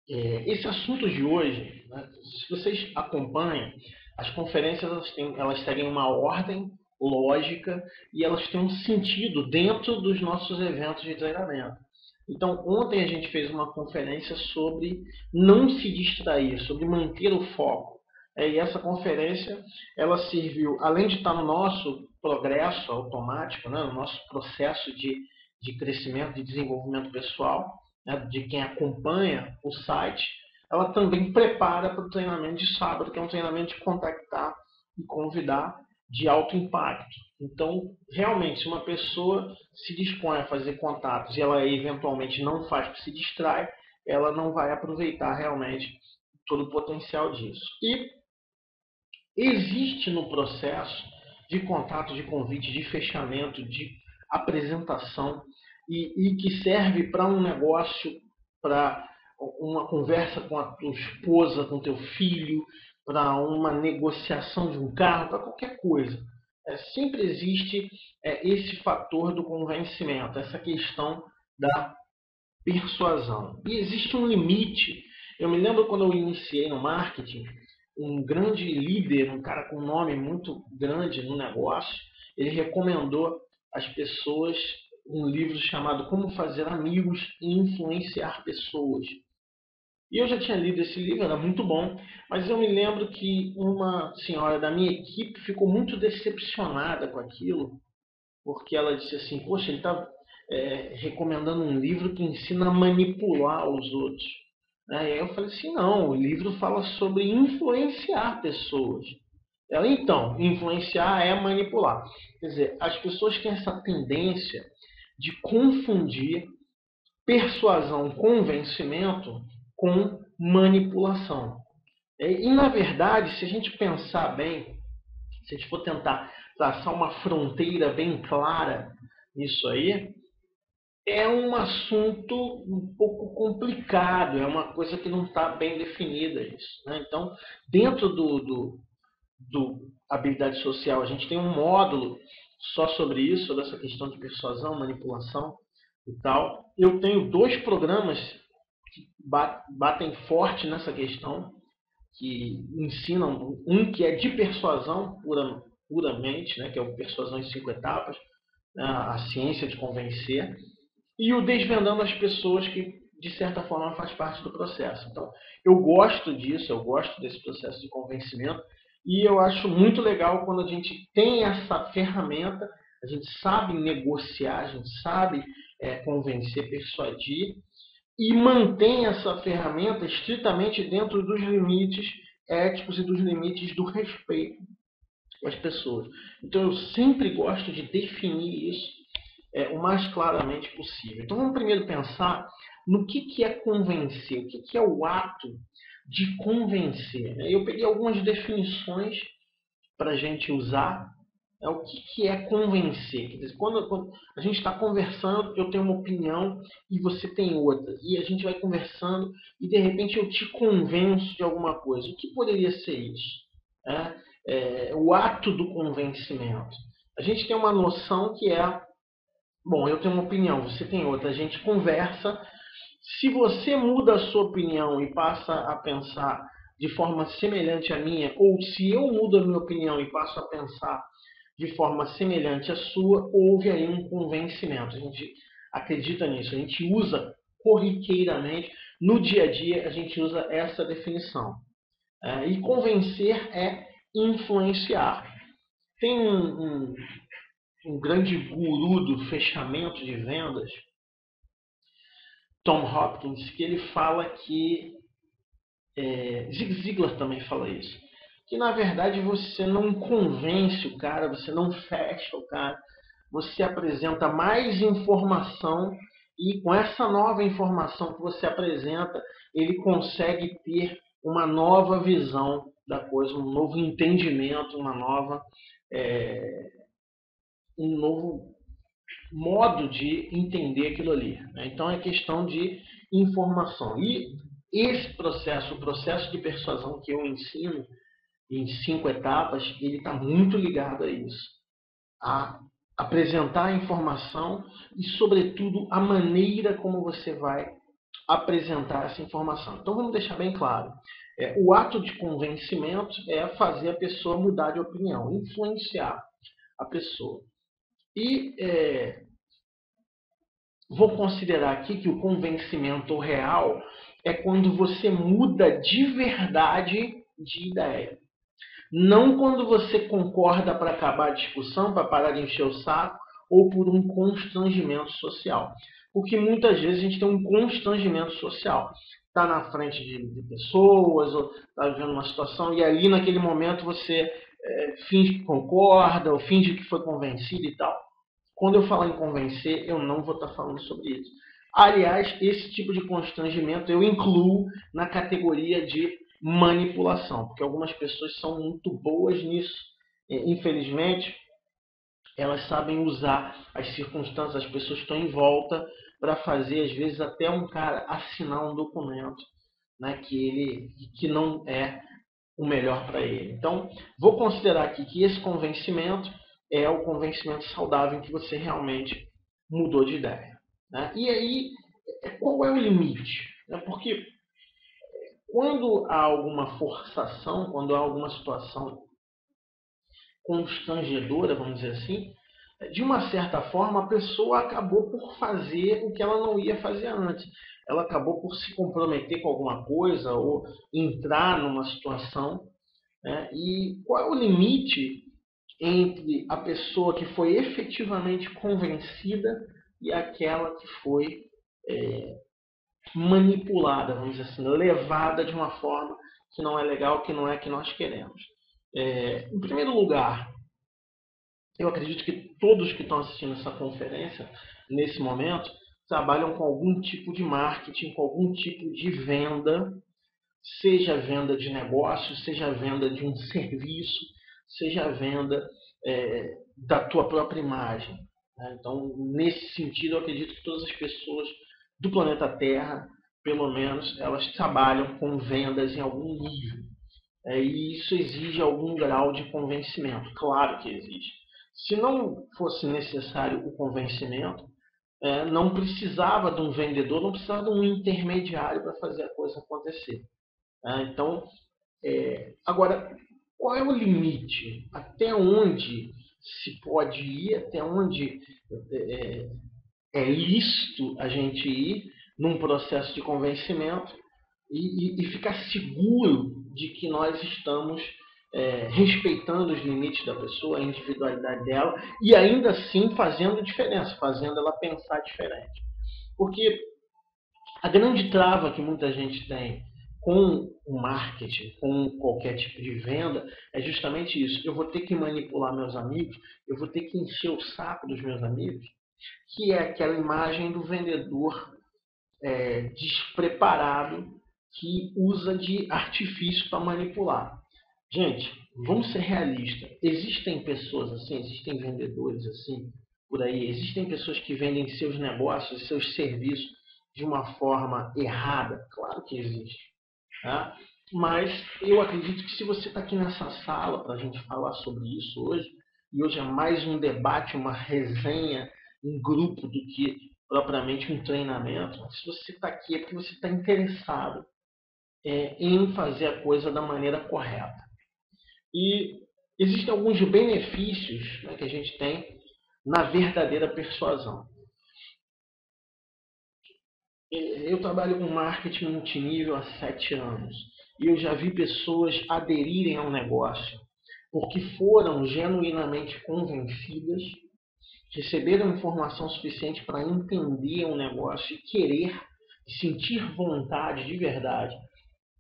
Esse assunto de hoje, né, se vocês acompanham, as conferências elas seguem uma ordem lógica e elas têm um sentido dentro dos nossos eventos de treinamento. Então, ontem a gente fez uma conferência sobre não se distrair, sobre manter o foco. E essa conferência, ela serviu, além de estar no nosso progresso automático, né, no nosso processo de crescimento, de desenvolvimento pessoal, né, de quem acompanha o site, ela também prepara para o treinamento de sábado, que é um treinamento de contactar e convidar de alto impacto. Então, realmente, se uma pessoa se dispõe a fazer contatos e ela eventualmente não faz porque se distrai, ela não vai aproveitar realmente todo o potencial disso. E existe no processo de contato, de convite, de fechamento, de apresentação e que serve para um negócio, para uma conversa com a tua esposa, com teu filho, para uma negociação de um carro, para qualquer coisa. Sempre existe esse fator do convencimento, essa questão da persuasão. E existe um limite. Eu me lembro quando eu iniciei no marketing, um grande líder, um cara com um nome muito grande no negócio, ele recomendou às pessoas um livro chamado Como Fazer Amigos e Influenciar Pessoas. E eu já tinha lido esse livro, era muito bom, mas eu me lembro que uma senhora da minha equipe ficou muito decepcionada com aquilo, porque ela disse assim, poxa, ele está recomendando um livro que ensina a manipular os outros. Aí eu falei assim, não, o livro fala sobre influenciar pessoas. Ela, então, influenciar é manipular. Quer dizer, as pessoas têm essa tendência de confundir persuasão, convencimento com manipulação. E, na verdade, se a gente pensar bem, se a gente for tentar traçar uma fronteira bem clara nisso aí, é um assunto um pouco complicado, é uma coisa que não está bem definida isso. Né? Então, dentro do habilidade social, a gente tem um módulo só sobre isso, sobre essa questão de persuasão, manipulação e tal. Eu tenho dois programas que batem forte nessa questão, que ensinam um que é de persuasão puramente, né, que é o Persuasão em 5 Etapas, né, a ciência de convencer, e o Desvendando as Pessoas, que de certa forma faz parte do processo. Então, eu gosto disso, eu gosto desse processo de convencimento, e eu acho muito legal quando a gente tem essa ferramenta, a gente sabe negociar, a gente sabe convencer, persuadir, e mantém essa ferramenta estritamente dentro dos limites éticos e dos limites do respeito com as pessoas. Então eu sempre gosto de definir isso o mais claramente possível. Então vamos primeiro pensar no que é convencer, o que é o ato de convencer. Eu peguei algumas definições para a gente usar. O que é convencer? Quer dizer, quando a gente está conversando, eu tenho uma opinião e você tem outra. E a gente vai conversando e de repente eu te convenço de alguma coisa. O que poderia ser isso? O ato do convencimento. A gente tem uma noção que é, bom, eu tenho uma opinião, você tem outra. A gente conversa. Se você muda a sua opinião e passa a pensar de forma semelhante à minha, ou se eu mudo a minha opinião e passo a pensar de forma semelhante à sua, houve aí um convencimento. A gente acredita nisso, a gente usa corriqueiramente, no dia a dia a gente usa essa definição. E convencer é influenciar. Tem um grande guru do fechamento de vendas, Tom Hopkins, que ele fala que Zig Ziglar também fala isso. Que na verdade você não convence o cara, você não fecha o cara, você apresenta mais informação e com essa nova informação que você apresenta, ele consegue ter uma nova visão da coisa, um novo entendimento, um novo modo de entender aquilo ali. Né? Então é questão de informação. E esse processo, o processo de persuasão que eu ensino em 5 etapas, ele está muito ligado a isso. A apresentar a informação e, sobretudo, a maneira como você vai apresentar essa informação. Então vamos deixar bem claro. O ato de convencimento é fazer a pessoa mudar de opinião, influenciar a pessoa. E vou considerar aqui que o convencimento real é quando você muda de verdade de ideia. Não quando você concorda para acabar a discussão, para parar de encher o saco, ou por um constrangimento social. Porque muitas vezes a gente tem um constrangimento social. Está na frente de pessoas, ou está vivendo uma situação, e ali naquele momento você finge que concorda, ou finge que foi convencido e tal. Quando eu falar em convencer, eu não vou estar falando sobre isso. Aliás, esse tipo de constrangimento eu incluo na categoria de manipulação, porque algumas pessoas são muito boas nisso. Infelizmente, elas sabem usar as circunstâncias, as pessoas que estão em volta para fazer, às vezes, até um cara assinar um documento, né, que não é o melhor para ele. Então, vou considerar aqui que esse convencimento é o convencimento saudável em que você realmente mudou de ideia. Né? E aí, qual é o limite? Porque quando há alguma forçação, quando há alguma situação constrangedora, vamos dizer assim, de uma certa forma a pessoa acabou por fazer o que ela não ia fazer antes. Ela acabou por se comprometer com alguma coisa ou entrar numa situação. Né? E qual é o limite entre a pessoa que foi efetivamente convencida e aquela que foi manipulada, vamos dizer assim, levada de uma forma que não é legal, que não é que nós queremos? Em primeiro lugar, eu acredito que todos que estão assistindo essa conferência, nesse momento, trabalham com algum tipo de marketing, com algum tipo de venda, seja venda de negócio, seja venda de um serviço, seja venda da tua própria imagem. Né? Então, nesse sentido, eu acredito que todas as pessoas do planeta Terra, pelo menos, elas trabalham com vendas em algum nível. E isso exige algum grau de convencimento. Claro que exige. Se não fosse necessário o convencimento, não precisava de um vendedor, não precisava de um intermediário para fazer a coisa acontecer. Então, agora, qual é o limite? Até onde se pode ir, até onde é lícito a gente ir num processo de convencimento e ficar seguro de que nós estamos respeitando os limites da pessoa, a individualidade dela, e ainda assim fazendo diferença, fazendo ela pensar diferente. Porque a grande trava que muita gente tem com o marketing, com qualquer tipo de venda, é justamente isso. Eu vou ter que manipular meus amigos, eu vou ter que encher o saco dos meus amigos, que é aquela imagem do vendedor despreparado que usa de artifício para manipular. Gente, vamos ser realistas. Existem pessoas assim, existem vendedores assim por aí, existem pessoas que vendem seus negócios, seus serviços de uma forma errada. Claro que existe. Tá? Mas eu acredito que se você está aqui nessa sala para a gente falar sobre isso hoje, e hoje é mais um debate, uma resenha em grupo do que propriamente um treinamento, se você está aqui é porque você está interessado em fazer a coisa da maneira correta. E existem alguns benefícios, né, que a gente tem na verdadeira persuasão. Eu trabalho com marketing multinível há 7 anos e eu já vi pessoas aderirem ao negócio porque foram genuinamente convencidas, receberam informação suficiente para entender o negócio e querer, sentir vontade de verdade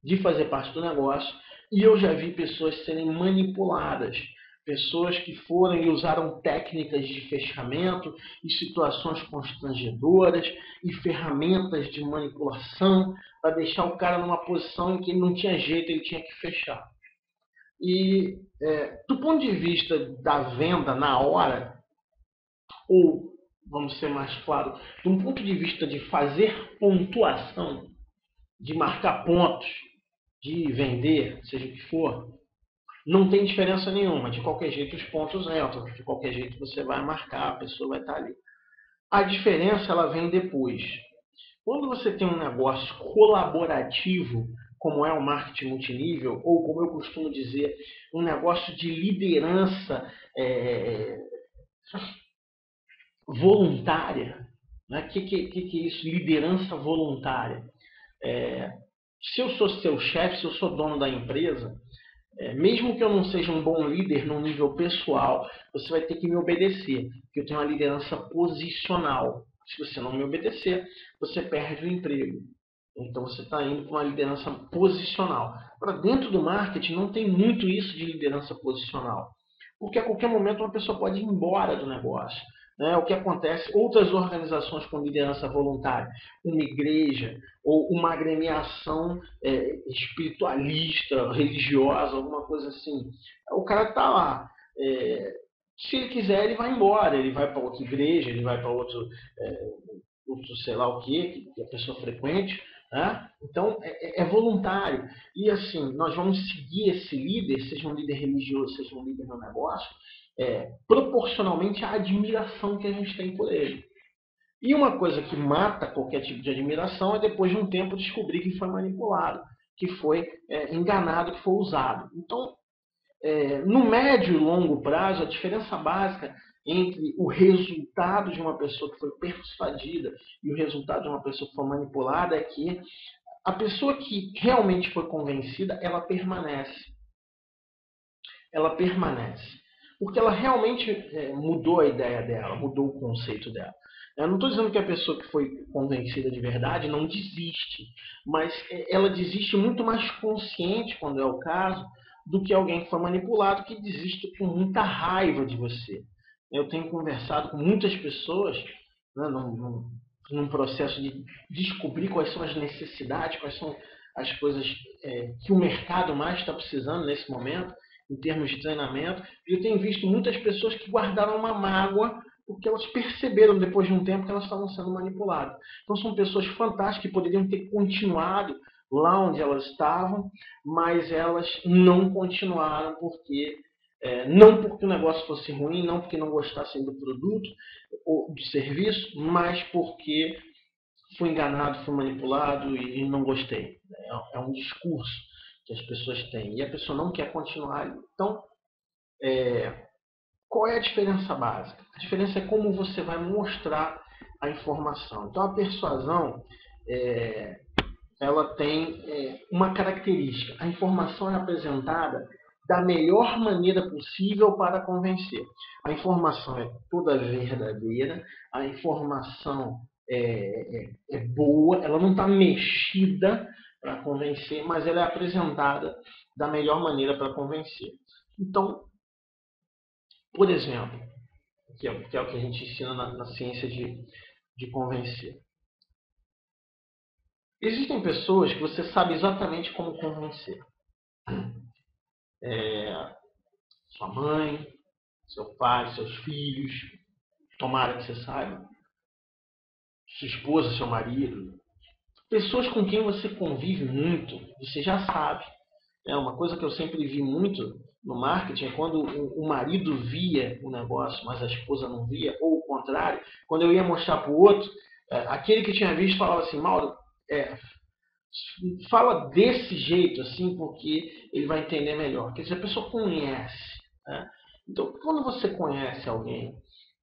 de fazer parte do negócio. E eu já vi pessoas serem manipuladas, pessoas que foram e usaram técnicas de fechamento e situações constrangedoras e ferramentas de manipulação para deixar o cara numa posição em que ele não tinha jeito, ele tinha que fechar. E do ponto de vista da venda na hora, ou vamos ser mais claros, de um ponto de vista de fazer pontuação, de marcar pontos, de vender, seja o que for, não tem diferença nenhuma. De qualquer jeito os pontos entram, de qualquer jeito você vai marcar, a pessoa vai estar ali. A diferença ela vem depois. Quando você tem um negócio colaborativo, como é o marketing multinível, ou como eu costumo dizer, um negócio de liderança voluntária, né? Que é isso? Liderança voluntária. Se eu sou seu chefe, se eu sou dono da empresa, mesmo que eu não seja um bom líder no nível pessoal, você vai ter que me obedecer, porque eu tenho uma liderança posicional. Se você não me obedecer, você perde o emprego. Então você está indo para uma liderança posicional. Agora, dentro do marketing não tem muito isso de liderança posicional. Porque a qualquer momento uma pessoa pode ir embora do negócio. Né? O que acontece, outras organizações com liderança voluntária, uma igreja ou uma agremiação espiritualista, religiosa, alguma coisa assim. O cara está lá. Se ele quiser, ele vai embora, ele vai para outra igreja, ele vai para outro sei lá o que a pessoa frequente. Né? Então, é voluntário. E assim, nós vamos seguir esse líder, seja um líder religioso, seja um líder no negócio, proporcionalmente à admiração que a gente tem por ele. E uma coisa que mata qualquer tipo de admiração é depois de um tempo descobrir que foi manipulado, que foi enganado, que foi usado. Então, no médio e longo prazo, a diferença básica entre o resultado de uma pessoa que foi persuadida e o resultado de uma pessoa que foi manipulada é que a pessoa que realmente foi convencida, ela permanece. Ela permanece. Porque ela realmente mudou a ideia dela, mudou o conceito dela. Eu não estou dizendo que a pessoa que foi convencida de verdade não desiste, mas ela desiste muito mais consciente, quando é o caso, do que alguém que foi manipulado, que desiste com muita raiva de você. Eu tenho conversado com muitas pessoas, né, num processo de descobrir quais são as necessidades, quais são as coisas que o mercado mais está precisando nesse momento, em termos de treinamento. E eu tenho visto muitas pessoas que guardaram uma mágoa porque elas perceberam depois de um tempo que elas estavam sendo manipuladas. Então são pessoas fantásticas que poderiam ter continuado lá onde elas estavam, mas elas não continuaram porque não porque o negócio fosse ruim, não porque não gostassem do produto ou do serviço, mas porque fui enganado, fui manipulado e não gostei. É um discurso que as pessoas têm e a pessoa não quer continuar. Então, qual é a diferença básica? A diferença é como você vai mostrar a informação. Então, a persuasão ela tem uma característica. A informação é apresentada da melhor maneira possível para convencer. A informação é toda verdadeira, a informação é boa, ela não está mexida para convencer, mas ela é apresentada da melhor maneira para convencer. Então, por exemplo, que é o que a gente ensina na ciência de convencer. Existem pessoas que você sabe exatamente como convencer. Sua mãe, seu pai, seus filhos, tomara que você saiba, sua esposa, seu marido, pessoas com quem você convive muito, você já sabe. Uma coisa que eu sempre vi muito no marketing é quando o marido via o negócio, mas a esposa não via, ou o contrário, quando eu ia mostrar para o outro, aquele que tinha visto falava assim, Mauro, fala desse jeito assim, porque ele vai entender melhor. Quer dizer, a pessoa conhece. Né? Então, quando você conhece alguém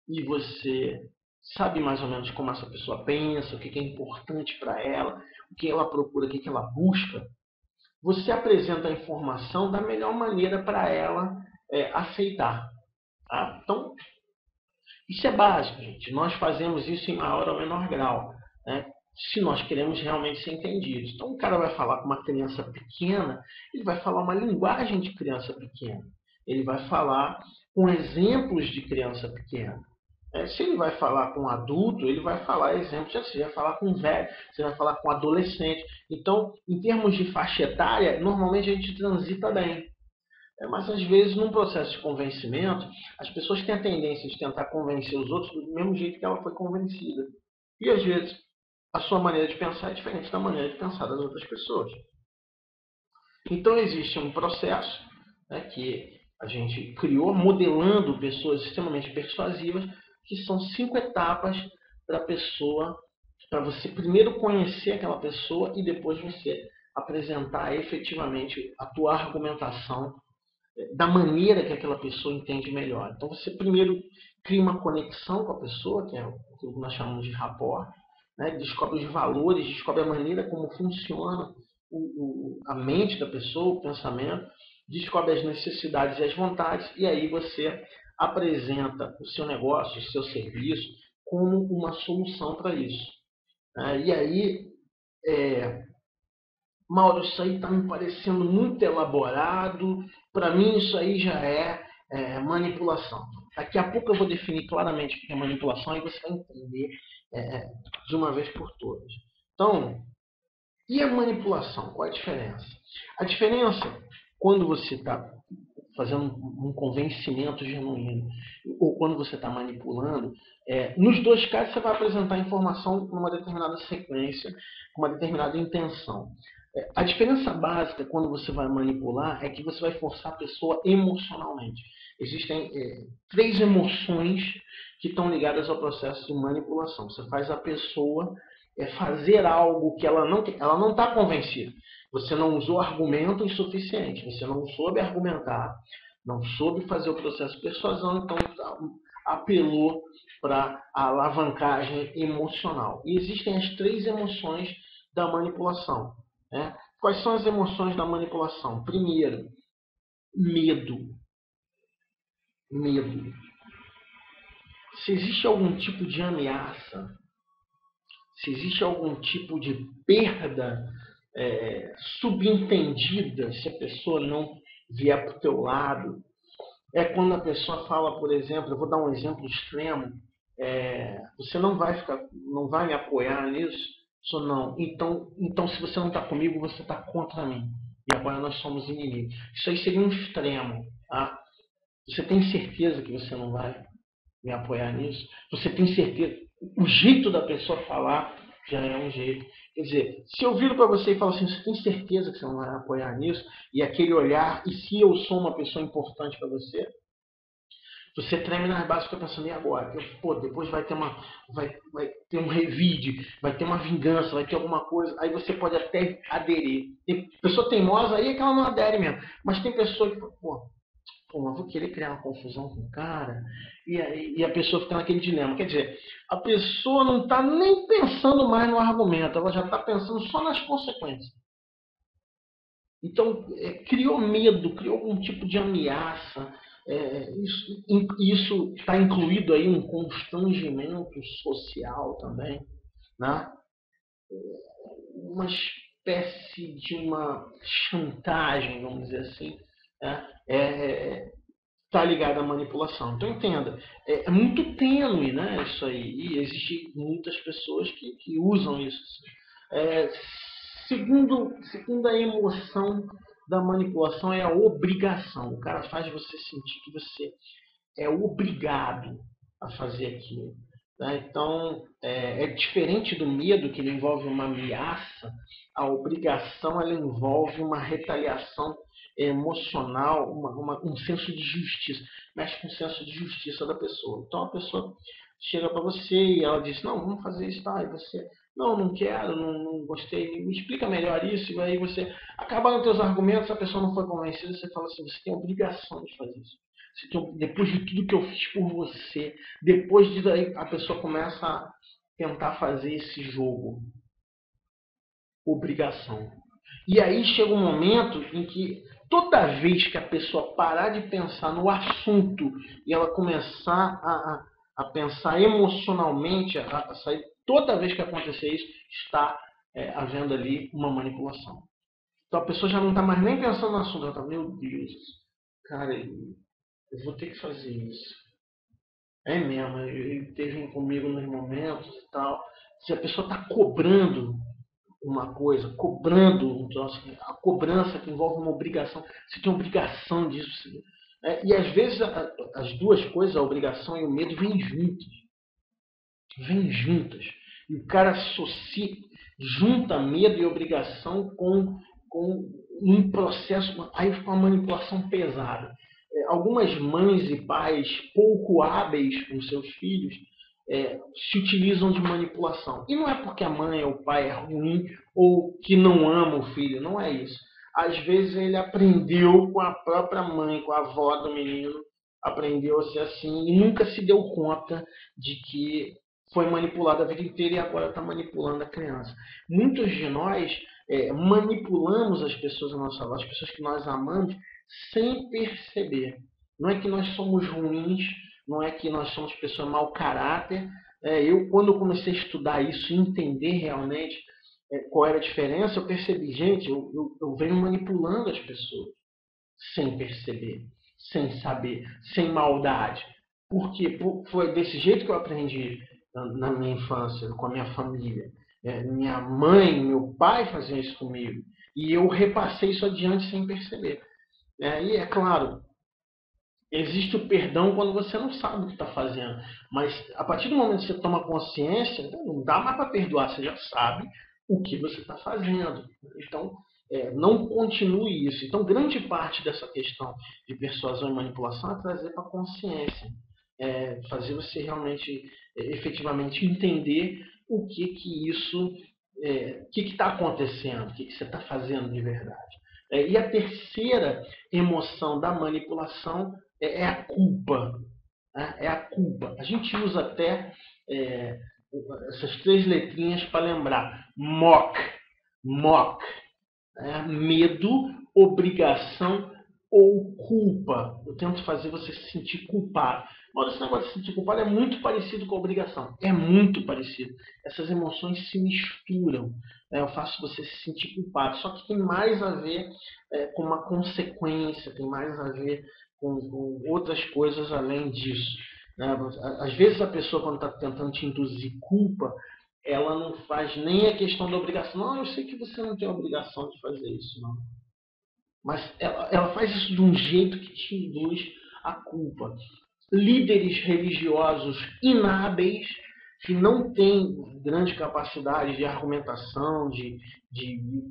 e você sabe mais ou menos como essa pessoa pensa, o que é importante para ela, o que ela procura, o que ela busca, você apresenta a informação da melhor maneira para ela aceitar. Tá? Então, isso é básico, gente. Nós fazemos isso em maior ou menor grau, né? Se nós queremos realmente ser entendidos. Então, o cara vai falar com uma criança pequena, ele vai falar uma linguagem de criança pequena. Ele vai falar com exemplos de criança pequena. Se ele vai falar com um adulto, ele vai falar exemplos assim, você vai falar com um velho, você vai falar com um adolescente. Então, em termos de faixa etária, normalmente a gente transita bem. Mas às vezes, num processo de convencimento, as pessoas têm a tendência de tentar convencer os outros do mesmo jeito que ela foi convencida. E às vezes, a sua maneira de pensar é diferente da maneira de pensar das outras pessoas. Então, existe um processo que a gente criou modelando pessoas extremamente persuasivas, que são 5 etapas para a pessoa para você primeiro conhecer aquela pessoa e depois você apresentar efetivamente a tua argumentação da maneira que aquela pessoa entende melhor. Então você primeiro cria uma conexão com a pessoa, que é o que nós chamamos de rapport, né? Descobre os valores, descobre a maneira como funciona a mente da pessoa, o pensamento, descobre as necessidades e as vontades, e aí você apresenta o seu negócio, o seu serviço, como uma solução para isso. E aí, Mauro, isso aí está me parecendo muito elaborado. Para mim, isso aí já é manipulação. Daqui a pouco eu vou definir claramente o que é manipulação e você vai entender de uma vez por todas. Então, e a manipulação? Qual a diferença? A diferença, quando você está fazendo um convencimento genuíno ou quando você está manipulando, nos dois casos você vai apresentar informação numa determinada sequência, com uma determinada intenção. A diferença básica quando você vai manipular é que você vai forçar a pessoa emocionalmente. Existem 3 emoções que estão ligadas ao processo de manipulação. Você faz a pessoa fazer algo que ela não está convencida. Você não usou argumento insuficiente, você não soube argumentar, não soube fazer o processo de persuasão, então apelou para a alavancagem emocional. E existem as 3 emoções da manipulação. Né? Quais são as emoções da manipulação? Primeiro, medo. Medo. Se existe algum tipo de ameaça, se existe algum tipo de perda subentendida, se a pessoa não vier para o teu lado, é quando a pessoa fala, por exemplo, eu vou dar um exemplo extremo, você não vai me apoiar nisso? Isso não. Então, se você não está comigo, você está contra mim. E agora nós somos inimigos. Isso aí seria um extremo. Tá? Você tem certeza que você não vai me apoiar nisso? Você tem certeza? O jeito da pessoa falar já é um jeito. Quer dizer, se eu viro para você e falo assim, você tem certeza que você não vai me apoiar nisso? E aquele olhar, e se eu sou uma pessoa importante para você? Você treme nas bases e fica pensando, e agora? Depois vai ter um revide, vai ter uma vingança, vai ter alguma coisa. Aí você pode até aderir. Tem pessoa teimosa aí é que ela não adere mesmo. Mas tem pessoa que fala, eu vou querer criar uma confusão com o cara. E a pessoa fica naquele dilema. Quer dizer, a pessoa não está nem pensando mais no argumento, ela já está pensando só nas consequências. Então, criou medo, criou algum tipo de ameaça. Isso está incluído aí um constrangimento social também, né? Uma espécie de uma chantagem, vamos dizer assim, né? Está ligado à manipulação. Então entenda, é muito tênue, né, isso aí, e existem muitas pessoas que usam isso. É, segunda emoção da manipulação é a obrigação. O cara faz você sentir que você é obrigado a fazer aquilo. Né? Então, é diferente do medo, que ele envolve uma ameaça, a obrigação ela envolve uma retaliação emocional, um senso de justiça, mexe com o senso de justiça da pessoa. Então a pessoa chega para você e ela diz, não, vamos fazer isso, tá? E você, não quero, não gostei, me explica melhor isso, e aí você acaba nos teus argumentos, a pessoa não foi convencida, você fala assim, você tem a obrigação de fazer isso. Depois de tudo que eu fiz por você, depois disso aí a pessoa começa a tentar fazer esse jogo. Obrigação. E aí chega um momento em que toda vez que a pessoa parar de pensar no assunto e ela começar a pensar emocionalmente, a sair, toda vez que acontecer isso, está havendo ali uma manipulação. Então a pessoa já não está mais nem pensando no assunto, ela está, meu Deus, cara, eu vou ter que fazer isso. É mesmo, ele esteve comigo nos momentos e tal. Se a pessoa está cobrando uma coisa, cobrando, a cobrança que envolve uma obrigação, você tem obrigação disso. E às vezes as duas coisas, a obrigação e o medo, vêm juntas. Vêm juntas. E o cara associa, junta medo e obrigação com um processo, aí fica uma manipulação pesada. Algumas mães e pais pouco hábeis com seus filhos se utilizam de manipulação. E não é porque a mãe ou o pai é ruim ou que não ama o filho, não é isso. Às vezes ele aprendeu com a própria mãe, com a avó do menino, aprendeu a ser assim e nunca se deu conta de que foi manipulado a vida inteira e agora está manipulando a criança. Muitos de nós manipulamos as pessoas à nossa volta, as pessoas que nós amamos, sem perceber. Não é que nós somos ruins, não é que nós somos pessoas mau caráter. Quando eu comecei a estudar isso e entender realmente qual era a diferença, eu percebi, gente, eu venho manipulando as pessoas sem perceber, sem saber, sem maldade. Porque foi desse jeito que eu aprendi na minha infância, com a minha família. Minha mãe, meu pai faziam isso comigo. E eu repassei isso adiante sem perceber. E é claro, existe o perdão quando você não sabe o que está fazendo. Mas a partir do momento que você toma consciência, não dá mais para perdoar, você já sabe o que você está fazendo. Então, não continue isso. Então, grande parte dessa questão de persuasão e manipulação é trazer para a consciência. Fazer você realmente, efetivamente entender o que isso, o que está acontecendo, o que você está fazendo de verdade. E a terceira emoção da manipulação é a culpa. Né? É a culpa. A gente usa até essas 3 letrinhas para lembrar. MOC. MOC. Medo, obrigação ou culpa. Eu tento fazer você se sentir culpado. Mas esse negócio de se sentir culpado é muito parecido com a obrigação. É muito parecido. Essas emoções se misturam. Eu faço você se sentir culpado. Só que tem mais a ver com uma consequência, tem mais a ver com outras coisas além disso. Às vezes a pessoa, quando está tentando te induzir culpa, ela não faz nem a questão da obrigação. Não, eu sei que você não tem a obrigação de fazer isso, não. Mas ela faz isso de um jeito que te induz a culpa. Líderes religiosos inábeis, que não têm grande capacidade de argumentação, de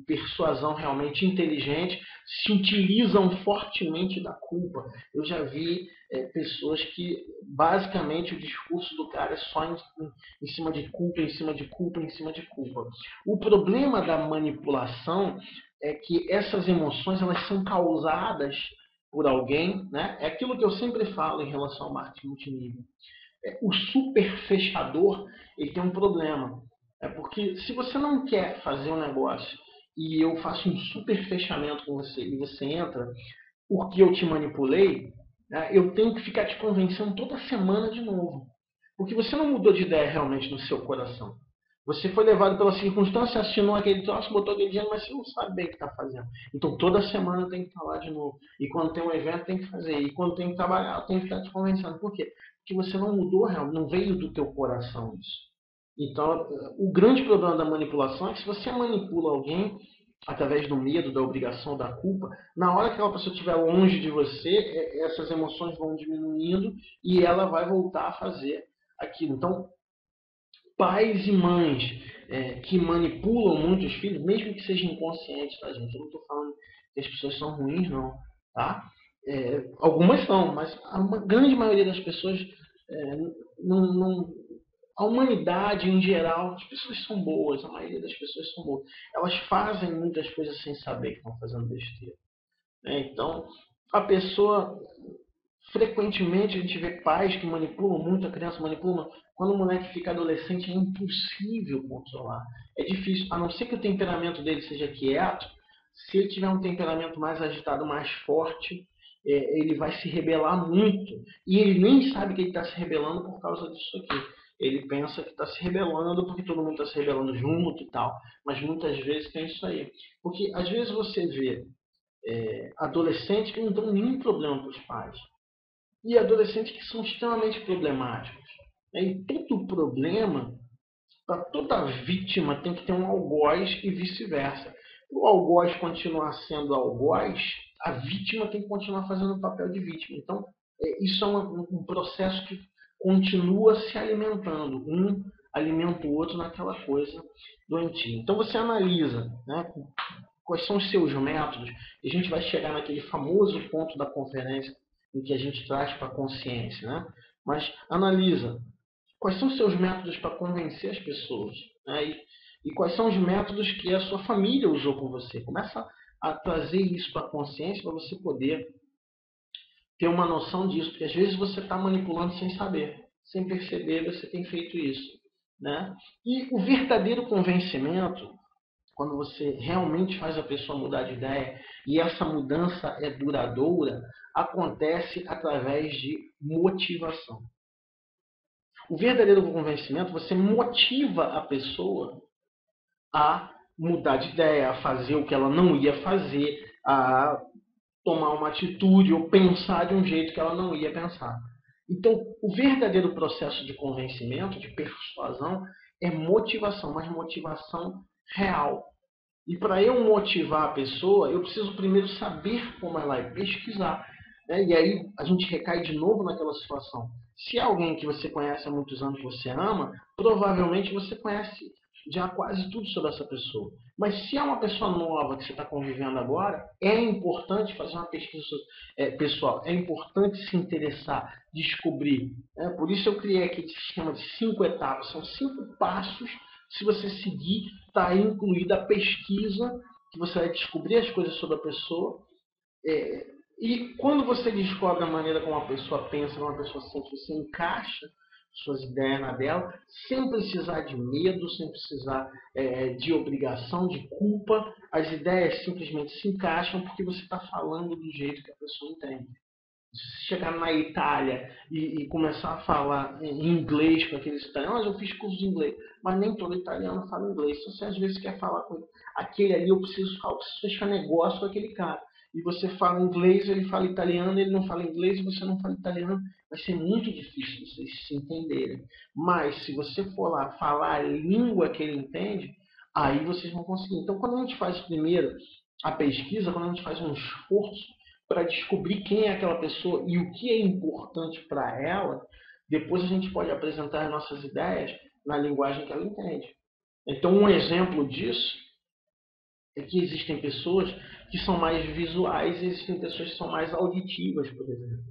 persuasão realmente inteligente, se utilizam fortemente da culpa. Eu já vi pessoas que, basicamente, o discurso do cara é só em cima de culpa, em cima de culpa, em cima de culpa. O problema da manipulação é que essas emoções elas são causadas por alguém, né? É aquilo que eu sempre falo em relação ao marketing multinível. O super fechador ele tem um problema. Porque se você não quer fazer um negócio e eu faço um super fechamento com você e você entra porque eu te manipulei, né, eu tenho que ficar te convencendo toda semana de novo. Porque você não mudou de ideia realmente no seu coração. Você foi levado pela circunstância, assinou aquele troço, botou aquele dinheiro, mas você não sabe bem o que está fazendo. Então toda semana tem que falar de novo. E quando tem um evento tem que fazer. E quando tem que trabalhar, tem que ficar te convencendo. Por quê? Porque você não mudou realmente, não veio do teu coração isso. Então, o grande problema da manipulação é que se você manipula alguém através do medo, da obrigação, da culpa, na hora que aquela pessoa estiver longe de você, essas emoções vão diminuindo e ela vai voltar a fazer aquilo. Então, pais e mães que manipulam muito os filhos, mesmo que sejam inconscientes, tá, gente? Eu não estou falando que as pessoas são ruins, não, tá? Algumas são, mas a grande maioria das pessoas não, a humanidade em geral, as pessoas são boas, a maioria das pessoas são boas. Elas fazem muitas coisas sem saber que estão fazendo besteira. Então, a pessoa, frequentemente a gente vê pais que manipulam muito a criança, manipulam. Quando o moleque fica adolescente é impossível controlar. É difícil, a não ser que o temperamento dele seja quieto. Se ele tiver um temperamento mais agitado, mais forte, ele vai se rebelar muito. E ele nem sabe que ele está se rebelando por causa disso aqui. Ele pensa que está se rebelando porque todo mundo está se rebelando junto e tal. Mas muitas vezes tem isso aí. Porque às vezes você vê adolescentes que não dão nenhum problema para os pais. E adolescentes que são extremamente problemáticos. E todo problema, para toda vítima, tem que ter um algoz e vice-versa. Para o algoz continuar sendo algoz, a vítima tem que continuar fazendo o papel de vítima. Então, isso é um processo que continua se alimentando. Um alimenta o outro naquela coisa doentia. Então, você analisa, né, quais são os seus métodos, e a gente vai chegar naquele famoso ponto da conferência em que a gente traz para a consciência. Né? Mas analisa quais são os seus métodos para convencer as pessoas, né? E quais são os métodos que a sua família usou com você. Começa a trazer isso para a consciência para você poder ter uma noção disso, porque às vezes você está manipulando sem saber, sem perceber, você tem feito isso, né? E o verdadeiro convencimento, quando você realmente faz a pessoa mudar de ideia e essa mudança é duradoura, acontece através de motivação. O verdadeiro convencimento, você motiva a pessoa a mudar de ideia, a fazer o que ela não ia fazer, a tomar uma atitude ou pensar de um jeito que ela não ia pensar. Então, o verdadeiro processo de convencimento, de persuasão, é motivação, mas motivação real. E para eu motivar a pessoa, eu preciso primeiro saber como ela é, pesquisar. Né? E aí a gente recai de novo naquela situação. Se é alguém que você conhece há muitos anos, que você ama, provavelmente você conhece já quase tudo sobre essa pessoa. Mas se é uma pessoa nova que você está convivendo agora, é importante fazer uma pesquisa pessoal, é importante se interessar, descobrir. Né? Por isso eu criei aquele sistema de 5 etapas, são 5 passos. Se você seguir, está incluída a pesquisa, que você vai descobrir as coisas sobre a pessoa. E quando você descobre a maneira como a pessoa pensa, como a pessoa sente, você encaixa suas ideias na dela, sem precisar de medo, sem precisar de obrigação, de culpa. As ideias simplesmente se encaixam porque você está falando do jeito que a pessoa entende. Se chegar na Itália e começar a falar em inglês com aqueles italianos, eu fiz curso de inglês, mas nem todo italiano fala inglês. Se você às vezes quer falar com ele, aquele ali eu preciso fechar negócio com aquele cara. E você fala inglês, ele fala italiano, ele não fala inglês e você não fala italiano, vai ser muito difícil vocês se entenderem. Mas se você for lá falar a língua que ele entende, aí vocês vão conseguir. Então, quando a gente faz primeiro a pesquisa, quando a gente faz um esforço para descobrir quem é aquela pessoa e o que é importante para ela, depois a gente pode apresentar as nossas ideias na linguagem que ela entende. Então, um exemplo disso é que existem pessoas que são mais visuais e existem pessoas que são mais auditivas, por exemplo.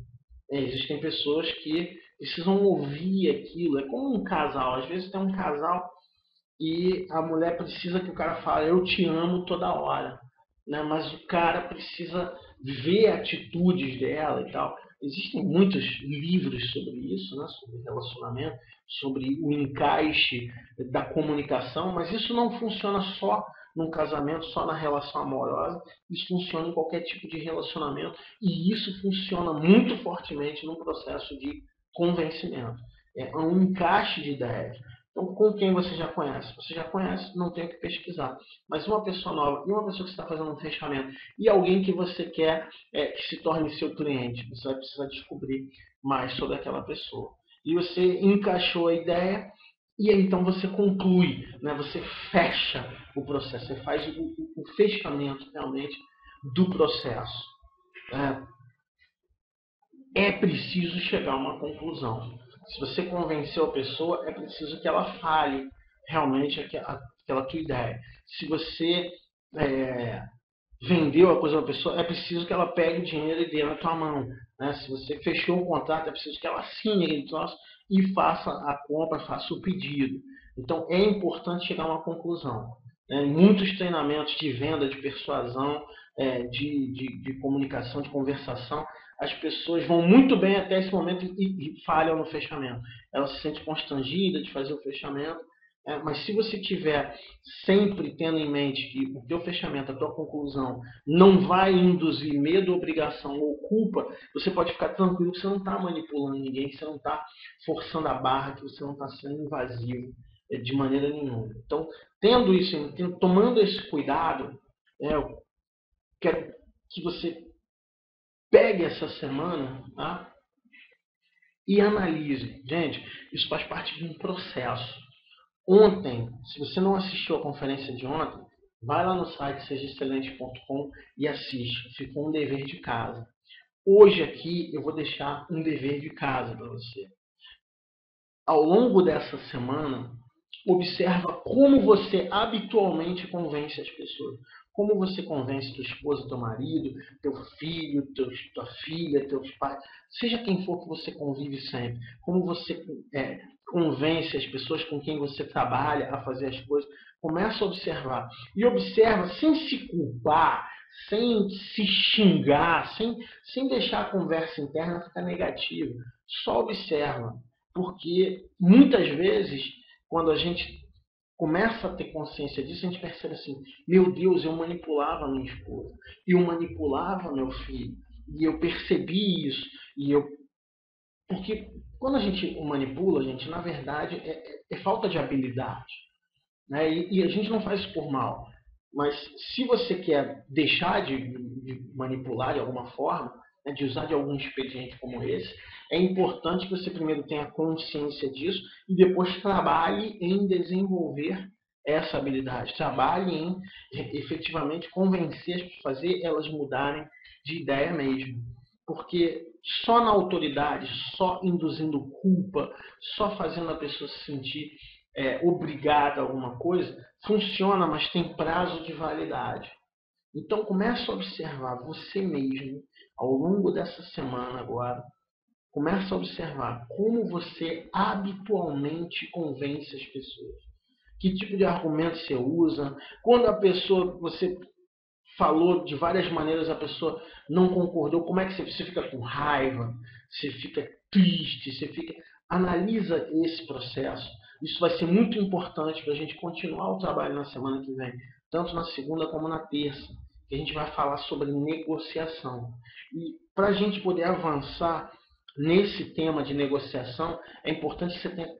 Existem pessoas que precisam ouvir aquilo. É como um casal. Às vezes tem um casal e a mulher precisa que o cara fale eu te amo toda hora, né? Mas o cara precisa ver atitudes dela e tal. Existem muitos livros sobre isso, né? Sobre relacionamento, sobre o encaixe da comunicação, mas isso não funciona só num casamento, só na relação amorosa. Isso funciona em qualquer tipo de relacionamento e isso funciona muito fortemente no processo de convencimento. É um encaixe de ideias. Então, com quem você já conhece? Você já conhece, não tem o que pesquisar. Mas uma pessoa nova e uma pessoa que está fazendo um fechamento e alguém que você quer que se torne seu cliente, você vai precisar descobrir mais sobre aquela pessoa. E você encaixou a ideia e aí, então você conclui, né? Você fecha o processo, você faz o fechamento realmente do processo. É preciso chegar a uma conclusão. Se você convenceu a pessoa, é preciso que ela fale realmente aquela tua ideia. Se você vendeu a coisa para a pessoa, é preciso que ela pegue o dinheiro e dê na tua mão. Né? Se você fechou um contrato, é preciso que ela assine aquele troço e faça a compra, faça o pedido. Então é importante chegar a uma conclusão. Muitos treinamentos de venda, de persuasão, de comunicação, de conversação, as pessoas vão muito bem até esse momento e falham no fechamento. Ela se sente constrangida de fazer o fechamento, mas se você tiver sempre tendo em mente que o teu fechamento, a tua conclusão, não vai induzir medo, obrigação ou culpa, você pode ficar tranquilo que você não está manipulando ninguém, que você não está forçando a barra, que você não está sendo invasivo de maneira nenhuma. Então, tendo isso, tomando esse cuidado, eu quero que você pegue essa semana, tá? E analise. Gente, isso faz parte de um processo. Ontem, se você não assistiu a conferência de ontem, vai lá no site sejaexcelente.com e assiste. Ficou um dever de casa. Hoje aqui eu vou deixar um dever de casa para você. Ao longo dessa semana, observa como você habitualmente convence as pessoas. Como você convence tua esposa, teu marido, teu filho, tua filha, teus pais, seja quem for que você convive sempre. Como você convence as pessoas com quem você trabalha a fazer as coisas. Começa a observar. E observa sem se culpar, sem se xingar, sem deixar a conversa interna ficar negativa. Só observa. Porque muitas vezes, quando a gente começa a ter consciência disso, a gente percebe assim, meu Deus, eu manipulava minha esposa, eu manipulava meu filho, e eu percebi isso, e eu... Porque quando a gente o manipula, gente, na verdade, é falta de habilidade. Né? E a gente não faz isso por mal. Mas se você quer deixar de manipular de alguma forma, né, de usar de algum expediente como esse, é importante que você primeiro tenha consciência disso e depois trabalhe em desenvolver essa habilidade. Trabalhe em efetivamente convencer as pessoas, fazer elas mudarem de ideia mesmo. Porque só na autoridade, só induzindo culpa, só fazendo a pessoa se sentir obrigada a alguma coisa, funciona, mas tem prazo de validade. Então comece a observar você mesmo, ao longo dessa semana agora, comece a observar como você habitualmente convence as pessoas. Que tipo de argumento você usa, quando a pessoa, você falou de várias maneiras, a pessoa não concordou, como é que você fica com raiva, você fica triste, você fica... Analisa esse processo. Isso vai ser muito importante para a gente continuar o trabalho na semana que vem, tanto na segunda como na terça, que a gente vai falar sobre negociação. E para a gente poder avançar nesse tema de negociação, é importante que você tenha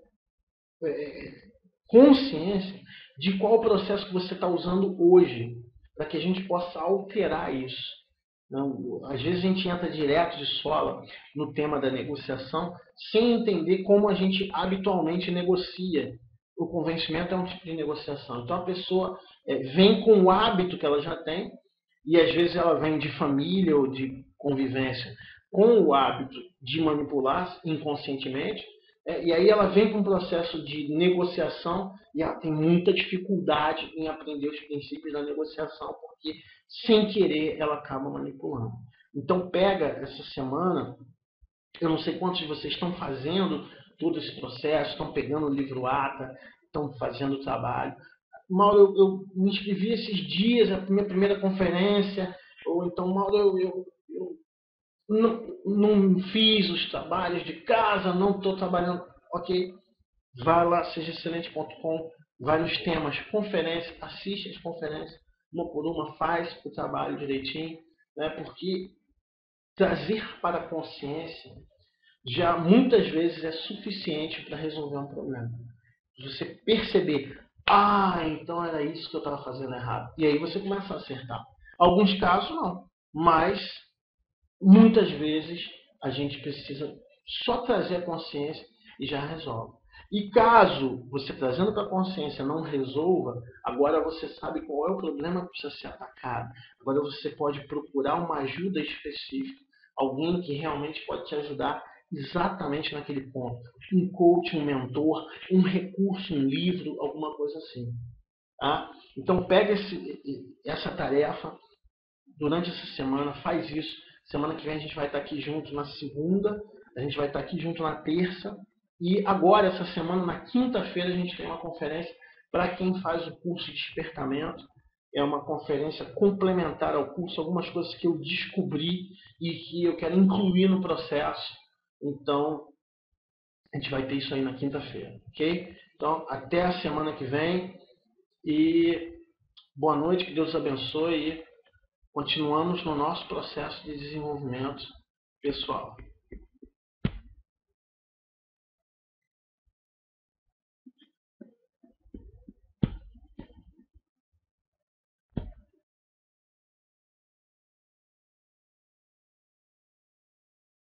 consciência de qual o processo que você está usando hoje, para que a gente possa alterar isso. Não, às vezes a gente entra direto de sola no tema da negociação sem entender como a gente habitualmente negocia. O convencimento é um tipo de negociação. Então a pessoa vem com o hábito que ela já tem, e às vezes ela vem de família ou de convivência com o hábito de manipular inconscientemente, e aí ela vem para um processo de negociação e ela tem muita dificuldade em aprender os princípios da negociação, porque sem querer ela acaba manipulando. Então pega essa semana, eu não sei quantos de vocês estão fazendo todo esse processo, estão pegando o livro ATA, estão fazendo o trabalho. Mauro, eu me inscrevi esses dias, a minha primeira conferência, ou então, Mauro, eu não fiz os trabalhos de casa, não estou trabalhando. Ok, vai lá, sejaexcelente.com, vai nos temas conferência, assiste as conferências, uma por uma, faz o trabalho direitinho, né? Porque trazer para a consciência já muitas vezes é suficiente para resolver um problema. Você perceber, então era isso que eu estava fazendo errado. E aí você começa a acertar. Alguns casos não, mas muitas vezes a gente precisa só trazer a consciência e já resolve. E caso você trazendo para a consciência não resolva, agora você sabe qual é o problema que precisa ser atacado. Agora você pode procurar uma ajuda específica, alguém que realmente pode te ajudar exatamente naquele ponto. Um coach, um mentor, um recurso, um livro, alguma coisa assim. Tá? Então pega essa tarefa durante essa semana, faz isso. Semana que vem a gente vai estar aqui junto na segunda, a gente vai estar aqui junto na terça. E agora, essa semana, na quinta-feira, a gente tem uma conferência para quem faz o curso de despertamento. É uma conferência complementar ao curso, algumas coisas que eu descobri e que eu quero incluir no processo. Então, a gente vai ter isso aí na quinta-feira, ok? Então, até a semana que vem e boa noite, que Deus abençoe e continuamos no nosso processo de desenvolvimento pessoal.